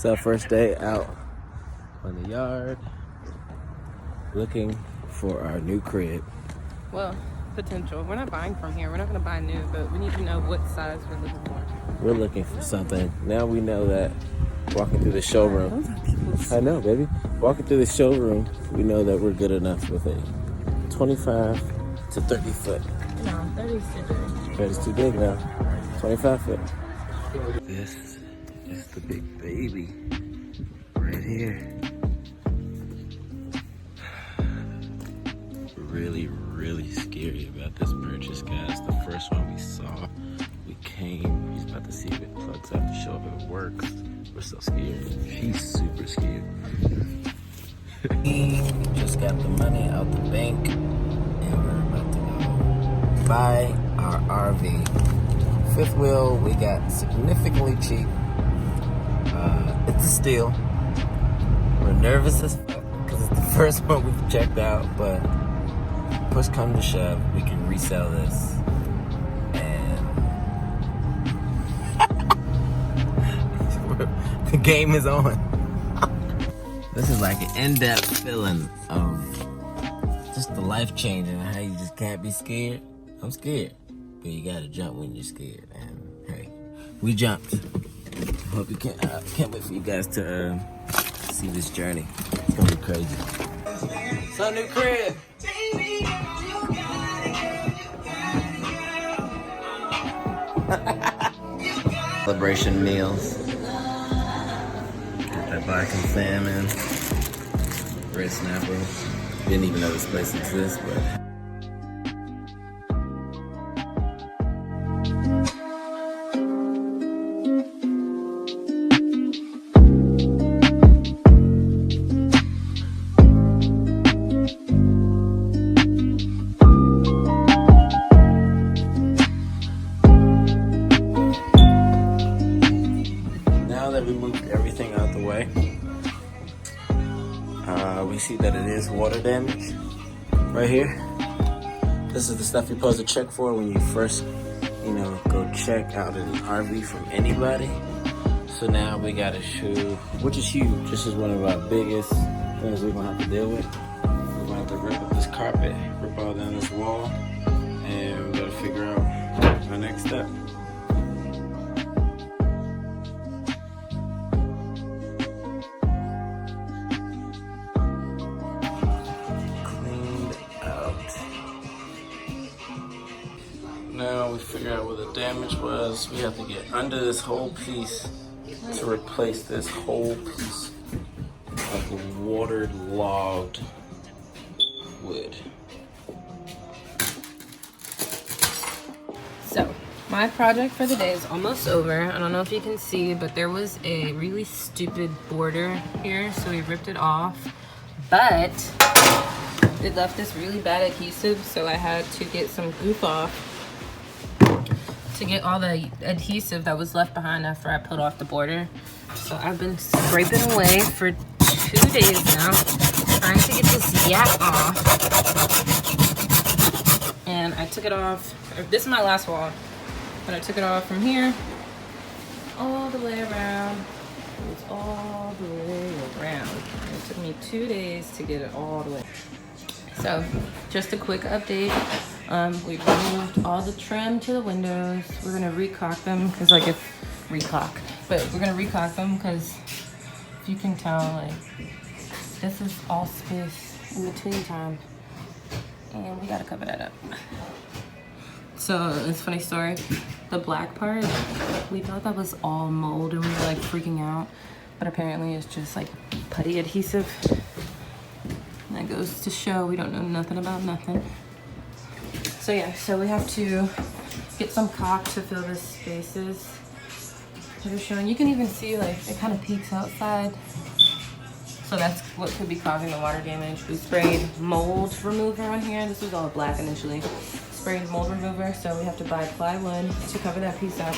It's our first day out on the yard looking for our new crib. Well, potential. We're not buying from here. We're not going to buy new, but we need to know what size we're looking for. We're looking for something. Now we know that walking through the showroom. I know, baby. Walking through the showroom, we know that we're good enough with a 25 to 30 foot. No, 30 is too big. 30 is too big now. 25 foot. This is the big baby right here. Really scary about this purchase, guys. The first one we saw, we came. He's about to see if it plugs out to show if it works. We're so scared. She's super scared. We just got the money out the bank and we're about to go buy our RV. Fifth wheel we got significantly cheap. It's a steal. We're nervous as fuck because it's the first one we've checked out, but push come to shove, we can resell this. And the game is on. This is like an in-depth feeling of just the life changing and how you just can't be scared. I'm scared, but you gotta jump when you're scared. And hey, we jumped. Hope you can't wait for you guys to see this journey. It's gonna be crazy. It's our new crib. Celebration meals. Got that Viking salmon, red snapper. Didn't even know this place exists, but. We moved everything out the way. We see that it is water damage right here. This is the stuff you're supposed to check for when you first, go check out an RV from anybody. So now we got a shoe, which is huge. This is one of our biggest things we're gonna have to deal with. We're gonna have to rip up this carpet, rip all down this wall, and we gotta figure out our next step. Now we figure out what the damage was. We have to get under this whole piece to replace this whole piece of waterlogged wood. So, my project for the day is almost over. I don't know if you can see, but there was a really stupid border here, so we ripped it off. But it left this really bad adhesive, so I had to get some goof off to get all the adhesive that was left behind after I pulled off the border. So I've been scraping away for 2 days now, trying to get this yak off. And I took it off, this is my last wall, but I took it off from here all the way around. It was all the way around. And it took me 2 days to get it all the way. So, just a quick update. We removed all the trim to the windows. We're gonna recock them because we're gonna recock them because if you can tell, like, this is all space in between time, and we gotta cover that up. So it's a funny story. The black part, we thought that was all mold and we were like freaking out, but apparently it's just like putty adhesive. And that goes to show we don't know nothing about nothing. So yeah, so we have to get some caulk to fill the spaces that are showing. You can even see like it kind of peeks outside. So that's what could be causing the water damage. We sprayed mold remover on here. This was all black initially. Sprayed mold remover, so we have to buy plywood to cover that piece up.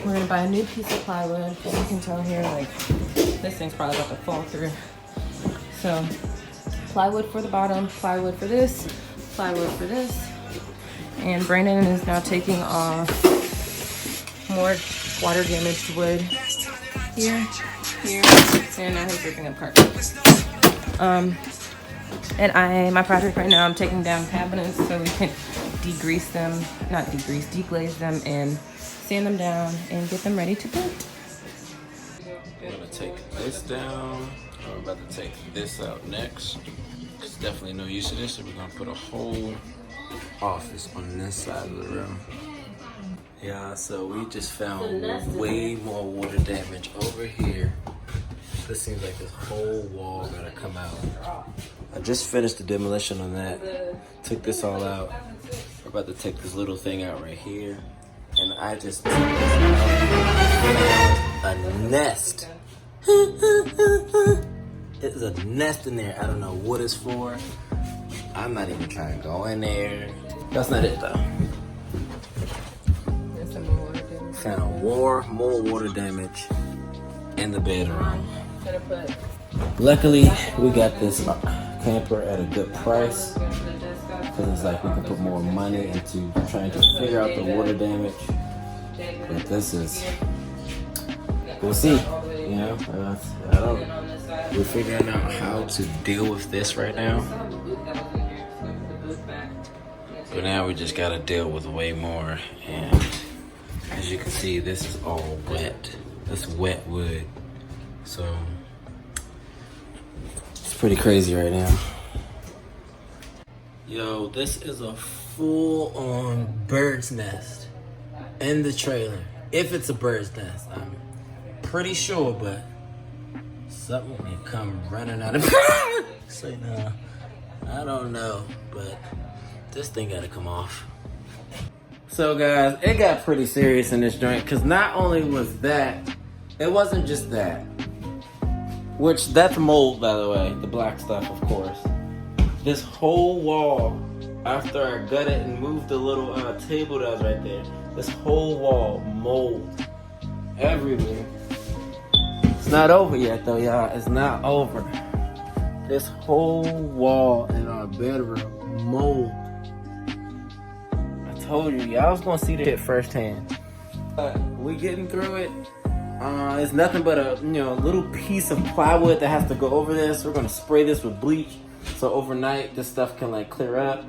We're gonna buy a new piece of plywood. As you can tell here, like this thing's probably about to fall through. So plywood for the bottom, plywood for this, plywood for this. And Brandon is now taking off more water damaged wood here. here, and now he's ripping up carpet. And my project right now, I'm taking down cabinets so we can deglaze them and sand them down and get them ready to paint. I'm gonna take this down. We're about to take this out next. There's definitely no use of this, so we're gonna put a whole office on this side of the room. Yeah, so we just found way more water damage over here. This seems like this whole wall gotta come out. I just finished the demolition on that. Took this all out. We're about to take this little thing out right here. And I just took this out. A nest. It's a nest in there. I don't know what it's for. I'm not even trying to go in there. That's not it though. Found more water damage in the bedroom. Luckily, we got this camper at a good price because it's like we can put more money into trying to figure out the water damage. But this is, we'll see. You know, I don't. We're figuring out how to deal with this right now. But now we just gotta deal with way more. And as you can see, this is all wet. That's wet wood. So it's pretty crazy right now. Yo, this is a full-on bird's nest in the trailer. If it's a bird's nest, I'm pretty sure, but something may come running out of say no. I don't know, but this thing gotta come off. So guys, it got pretty serious in this joint because not only was that, it wasn't just that. Which, that's mold, by the way, the black stuff, of course. This whole wall, after I gutted and moved the little table that was right there, this whole wall, mold everywhere. It's not over yet though, y'all. It's not over. This whole wall in our bedroom, mold. I told you, y'all was gonna see this shit firsthand. We getting through it. It's nothing but a little piece of plywood that has to go over this. We're gonna spray this with bleach, so overnight this stuff can like clear up.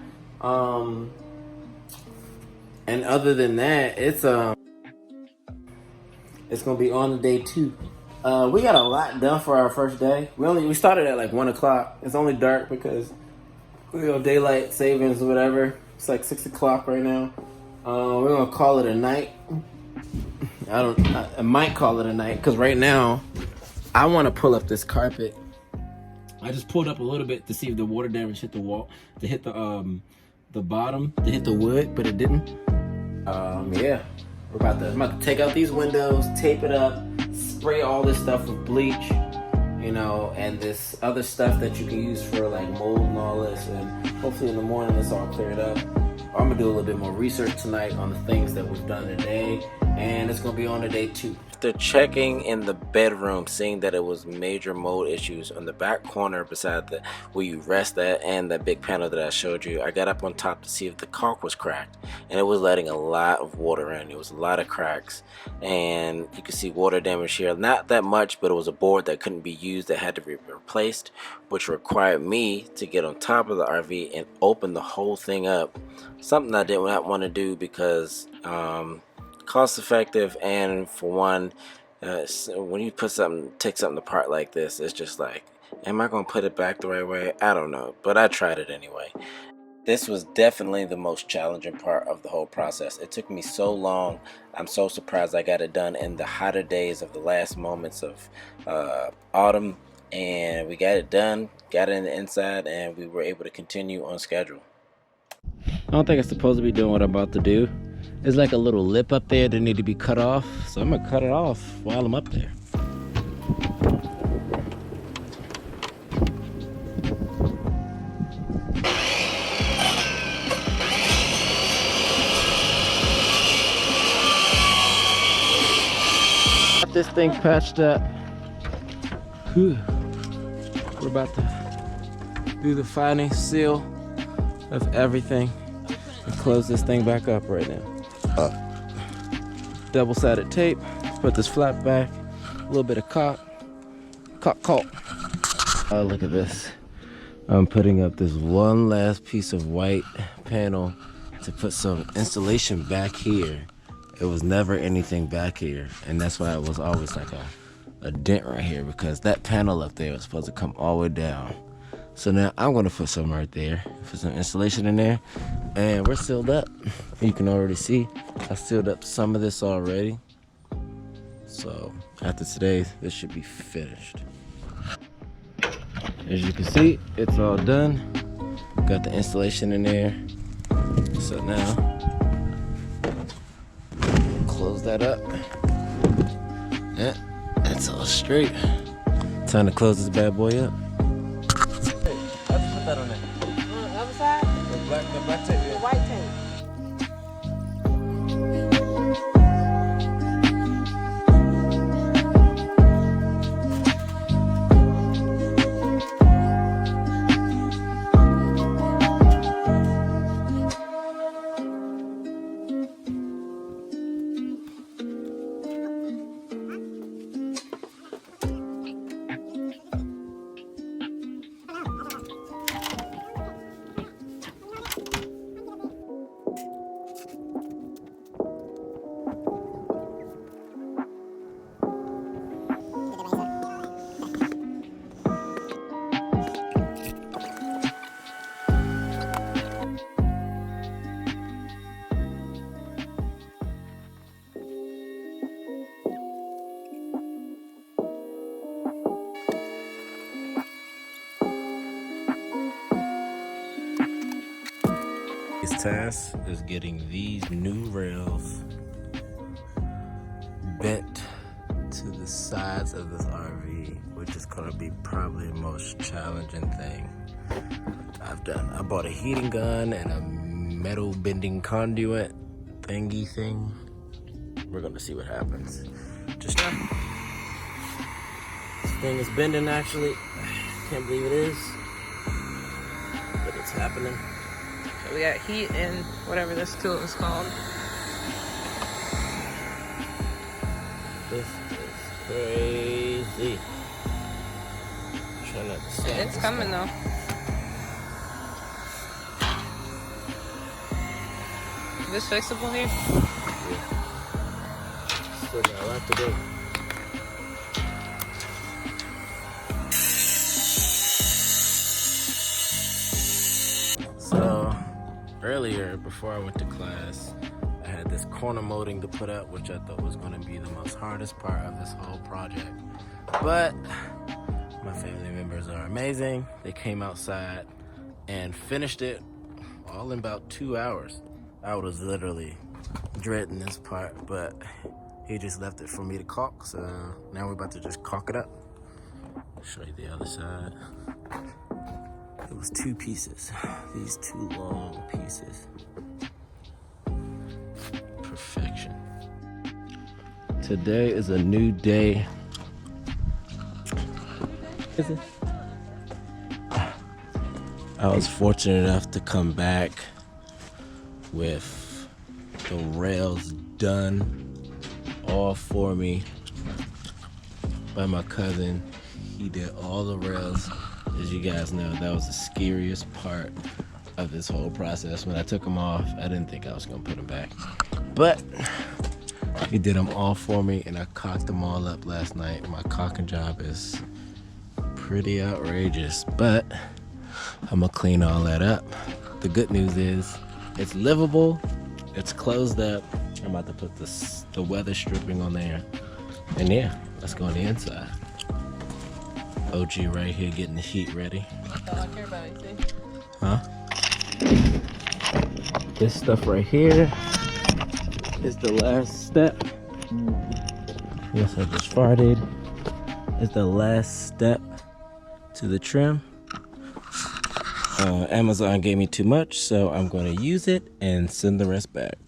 And other than that, it's gonna be on to day 2. We got a lot done for our first day. We started at like 1 o'clock. It's only dark because daylight savings or whatever. It's like 6 o'clock right now. We're gonna call it a night. I might call it a night because right now I want to pull up this carpet. I just pulled up a little bit to see if the water damage hit the wall, to hit the bottom, to hit the wood, but it didn't. Yeah, I'm about to take out these windows, tape it up, spray all this stuff with bleach, and this other stuff that you can use for like mold and all this, and hopefully in the morning it's all cleared up. I'm gonna do a little bit more research tonight on the things that we've done today, and it's gonna be on to day 2. After checking in the bedroom, seeing that it was major mold issues on the back corner beside where you rest at and that big panel that I showed you, I got up on top to see if the caulk was cracked, and it was letting a lot of water in. There was a lot of cracks, and you can see water damage here. Not that much, but it was a board that couldn't be used that had to be replaced, which required me to get on top of the RV and open the whole thing up. Something I did not want to do because cost effective, and for one, when you take something apart like this, it's just like, am I gonna put it back the right way? I don't know, but I tried it anyway. This was definitely the most challenging part of the whole process. It took me so long. I'm so surprised I got it done in the hotter days of the last moments of autumn, and we got it done, got it in the inside, and we were able to continue on schedule. I don't think I'm supposed to be doing what I'm about to do. There's like a little lip up there that need to be cut off, so I'm gonna cut it off while I'm up there. Got this thing patched up. Whew. We're about to do the final seal of everything and close this thing back up right now. Double-sided tape, put this flap back, a little bit of caulk, Caulk. Oh, look at this. I'm putting up this one last piece of white panel to put some insulation back here. It was never anything back here, and that's why it was always like a dent right here, because that panel up there was supposed to come all the way down. So now I'm gonna put some right there, put some insulation in there, and we're sealed up. You can already see I sealed up some of this already. So after today, this should be finished. As you can see, it's all done. Got the insulation in there. So now, close that up. Yeah, that's all straight. Time to close this bad boy up. Hey, I just put that on there. On the other side? The black tape. The white tape. His task is getting these new rails bent to the sides of this RV, which is gonna be probably the most challenging thing I've done. I bought a heating gun and a metal bending conduit thingy thing. We're gonna see what happens. Just now. This thing is bending actually. Can't believe it is, but it's happening. So we got heat and whatever this tool is called. This is crazy. Trying not to stop. It's coming though. Is this fixable here? Yeah. Still got a lot to do. So earlier, before I went to class, I had this corner molding to put up, which I thought was going to be the most hardest part of this whole project. But my family members are amazing. They came outside and finished it all in about 2 hours. I was literally dreading this part, but he just left it for me to caulk. So now we're about to just caulk it up. Show you the other side. It was 2 pieces, these 2 long pieces. Perfection. Today is a new day. Is it? I was fortunate enough to come back with the rails done all for me by my cousin. He did all the rails. As you guys know, that was the scariest part of this whole process. When I took them off, I didn't think I was gonna put them back. But he did them all for me, and I caulked them all up last night. My caulking job is pretty outrageous, but I'm gonna clean all that up. The good news is it's livable, it's closed up. I'm about to put the weather stripping on there. And yeah, let's go on the inside. OG right here getting the heat ready. That's all I care about, you see? Huh? This stuff right here is the last step. Yes, I just farted. It's the last step to the trim. Amazon gave me too much, so I'm going to use it and send the rest back.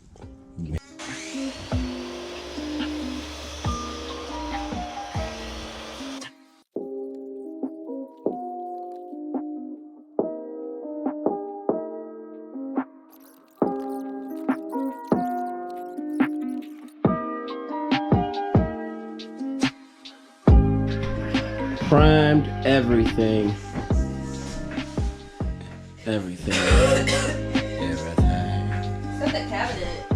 primed everything. Everything. Except the cabinet.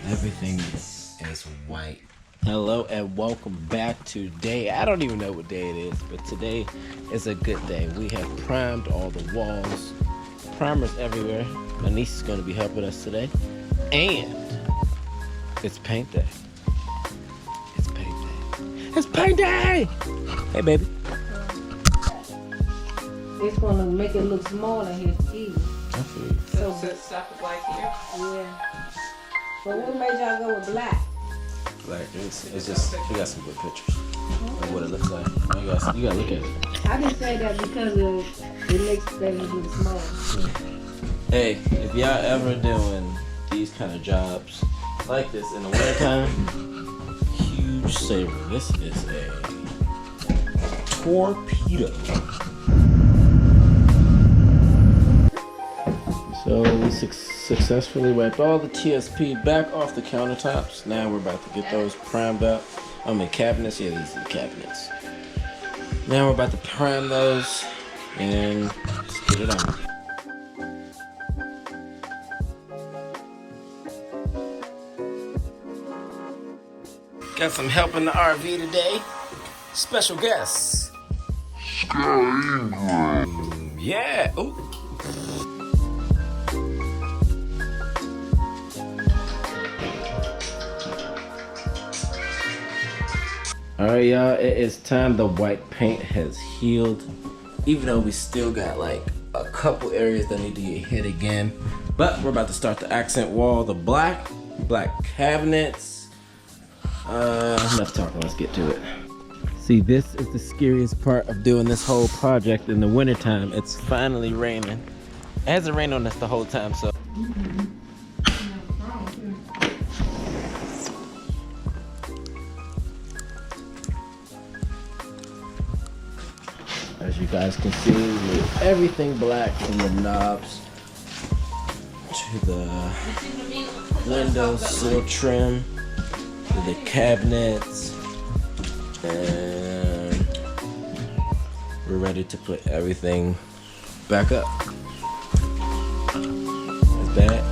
Everything is white. Hello and welcome back to today. I don't even know what day it is, but today is a good day. We have primed all the walls. Primers everywhere. My niece is going to be helping us today. And it's paint day. It's paint day. It's paint day! Hey, baby. It's gonna make it look smaller here, easy. I feel you. So stuff is black here. Yeah. But what made y'all go with black? Like, it's just, we got some good pictures of what it looks like. You gotta look at it. I just say that because it makes things look small. Hey, if y'all ever doing these kind of jobs like this in the wintertime, huge saver. This is a torpedo. So we successfully wiped all the TSP back off the countertops. Now we're about to get those primed up. I mean cabinets, yeah, these are the cabinets. Now we're about to prime those and just get it on. Got some help in the RV today. Special guests. Yeah. Ooh. Alright, y'all. It is time. The white paint has healed. Even though we still got like a couple areas that need to get hit again. But we're about to start the accent wall. The black cabinets. Enough talking, let's get to it. See, this is the scariest part of doing this whole project in the wintertime. It's finally raining. It hasn't rained on us the whole time, so. As you guys can see, we made everything black from the knobs to the window sill trim. The cabinets, and we're ready to put everything back up. That's bad.